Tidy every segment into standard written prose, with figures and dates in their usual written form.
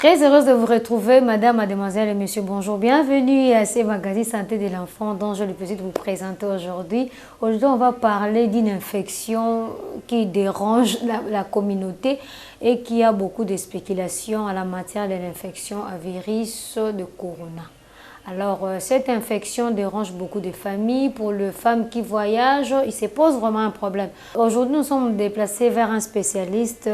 Très heureuse de vous retrouver, madame, mademoiselle et monsieur. Bonjour, bienvenue à ces magazines Santé de l'enfant dont j'ai le plaisir de vous présenter aujourd'hui. Aujourd'hui, on va parler d'une infection qui dérange la communauté et qui a beaucoup de spéculations en la matière de l'infection à virus de corona. Alors, cette infection dérange beaucoup de familles. Pour les femmes qui voyagent, il se pose vraiment un problème. Aujourd'hui, nous sommes déplacés vers un spécialiste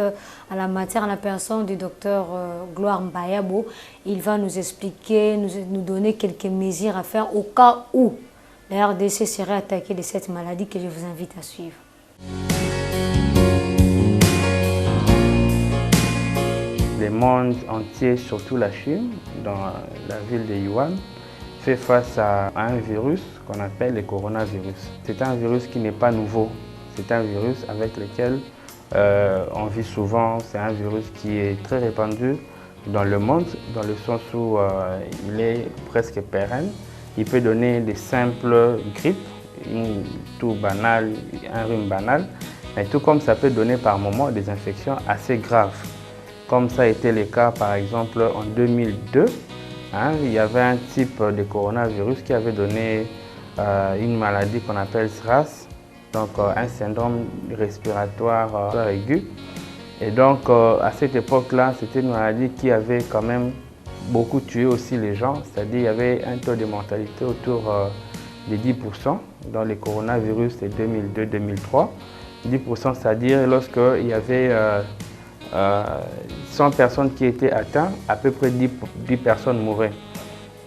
à la matière, à la personne du docteur Gloire Mbayabo. Il va nous expliquer, nous donner quelques mesures à faire au cas où la RDC serait attaquée de cette maladie que je vous invite à suivre. Le monde entier, surtout la Chine, dans la ville de Wuhan, fait face à un virus qu'on appelle le coronavirus. C'est un virus qui n'est pas nouveau. C'est un virus avec lequel on vit souvent. C'est un virus qui est très répandu dans le monde, dans le sens où il est presque pérenne. Il peut donner des simples grippes, une toux banale, un rhume banal, mais tout comme ça peut donner par moments des infections assez graves. Comme ça a été le cas par exemple en 2002, il y avait un type de coronavirus qui avait donné une maladie qu'on appelle SRAS, donc un syndrome respiratoire aigu. Et donc à cette époque-là, c'était une maladie qui avait quand même beaucoup tué aussi les gens, c'est-à-dire il y avait un taux de mortalité autour de 10% dans les coronavirus de 2002-2003. 10%, c'est-à-dire lorsqu'il y avait 100 personnes qui étaient atteintes, à peu près 10 personnes mouraient.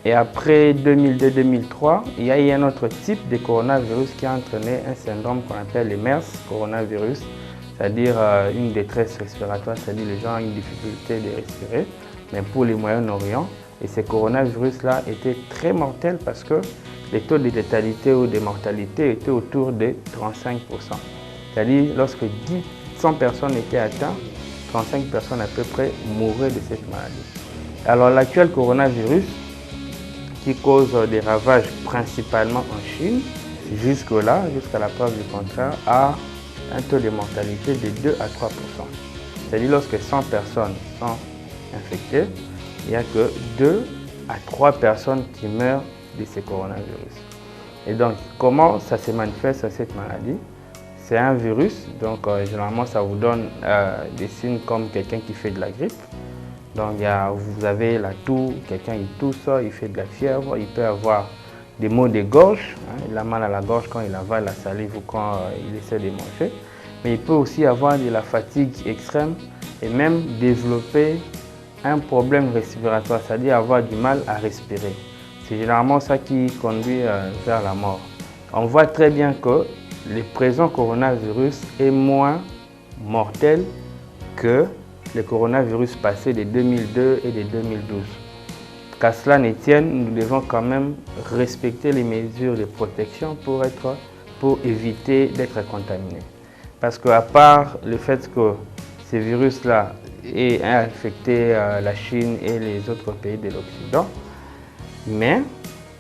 Et après 2002-2003, il y a eu un autre type de coronavirus qui a entraîné un syndrome qu'on appelle le MERS coronavirus, c'est-à-dire une détresse respiratoire, c'est-à-dire les gens ont une difficulté de respirer, mais pour les Moyen-Orient. Et ces coronavirus-là étaient très mortels parce que les taux de létalité ou de mortalité étaient autour de 35%. C'est-à-dire lorsque 100 personnes étaient atteintes, 35 personnes à peu près mouraient de cette maladie. Alors l'actuel coronavirus, qui cause des ravages principalement en Chine, jusque-là, jusqu'à la preuve du contraire, a un taux de mortalité de 2 à 3%. C'est-à-dire lorsque 100 personnes sont infectées, il n'y a que 2 à 3 personnes qui meurent de ces coronavirus. Et donc, comment ça se manifeste cette maladie? C'est un virus, donc généralement ça vous donne des signes comme quelqu'un qui fait de la grippe. Donc vous avez la toux, quelqu'un il tousse, il fait de la fièvre, il peut avoir des maux de gorge, il a mal à la gorge quand il avale la salive ou quand il essaie de manger. Mais il peut aussi avoir de la fatigue extrême et même développer un problème respiratoire, c'est-à-dire avoir du mal à respirer. C'est généralement ça qui conduit vers la mort. On voit très bien que le présent coronavirus est moins mortel que le coronavirus passé de 2002 et de 2012. Qu'à cela ne tienne, nous devons quand même respecter les mesures de protection pour éviter d'être contaminés. Parce qu'à part le fait que ce virus-là ait infecté la Chine et les autres pays de l'Occident, mais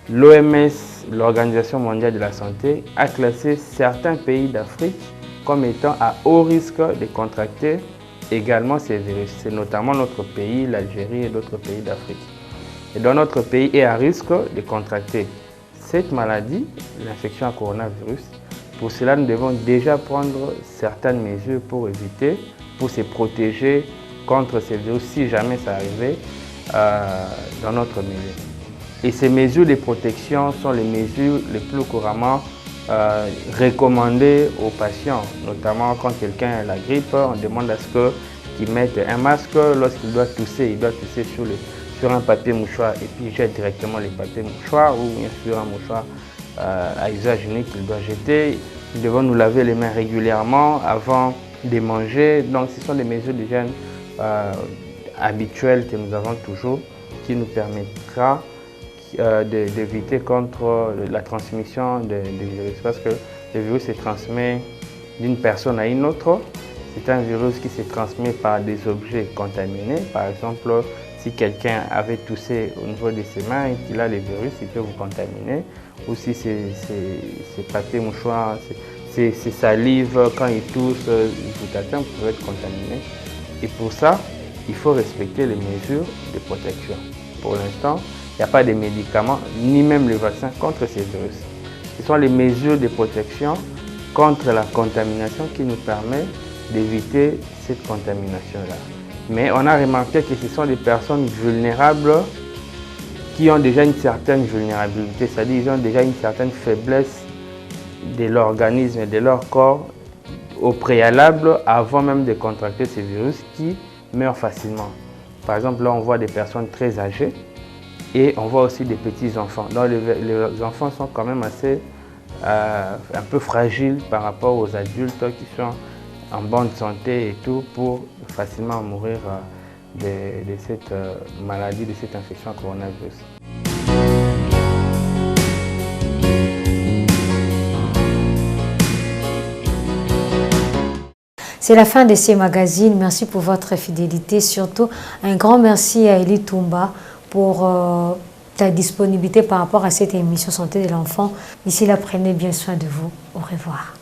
l'OMS, l'Organisation mondiale de la santé, a classé certains pays d'Afrique comme étant à haut risque de contracter également ces virus. C'est notamment notre pays, l'Algérie et d'autres pays d'Afrique. Et dans notre pays est à risque de contracter cette maladie, l'infection à coronavirus. Pour cela, nous devons déjà prendre certaines mesures pour éviter, pour se protéger contre ces virus si jamais ça arrivait dans notre milieu. Et ces mesures de protection sont les mesures les plus couramment recommandées aux patients, notamment quand quelqu'un a la grippe, on demande à ce qu'il mette un masque. Lorsqu'il doit tousser, il doit tousser sur un papier mouchoir et puis jette directement les papiers mouchoirs ou bien sur un mouchoir à usage unique qu'il doit jeter. Nous devons nous laver les mains régulièrement avant de manger. Donc ce sont des mesures d'hygiène habituelles que nous avons toujours qui nous permettra d'éviter contre la transmission des virus, parce que le virus se transmet d'une personne à une autre. C'est un virus qui se transmet par des objets contaminés. Par exemple, si quelqu'un avait toussé au niveau de ses mains et qu'il a le virus, il peut vous contaminer. Ou si ses papiers mouchoirs, ses salives, quand il tousse, il vous atteint, vous pouvez être contaminé. Et pour ça, il faut respecter les mesures de protection. Pour l'instant, il n'y a pas de médicaments, ni même le vaccin contre ces virus. Ce sont les mesures de protection contre la contamination qui nous permettent d'éviter cette contamination-là. Mais on a remarqué que ce sont des personnes vulnérables qui ont déjà une certaine vulnérabilité, c'est-à-dire qu'ils ont déjà une certaine faiblesse de l'organisme et de leur corps au préalable avant même de contracter ces virus qui meurent facilement. Par exemple, là on voit des personnes très âgées et on voit aussi des petits enfants. Donc les enfants sont quand même assez un peu fragiles par rapport aux adultes qui sont en bonne santé et tout pour facilement mourir de cette maladie, de cette infection coronavirus. C'est la fin de ce magazine. Merci pour votre fidélité. Surtout, un grand merci à Elie Toumba pour ta disponibilité par rapport à cette émission Santé de l'enfant. Ici là, prenez bien soin de vous. Au revoir.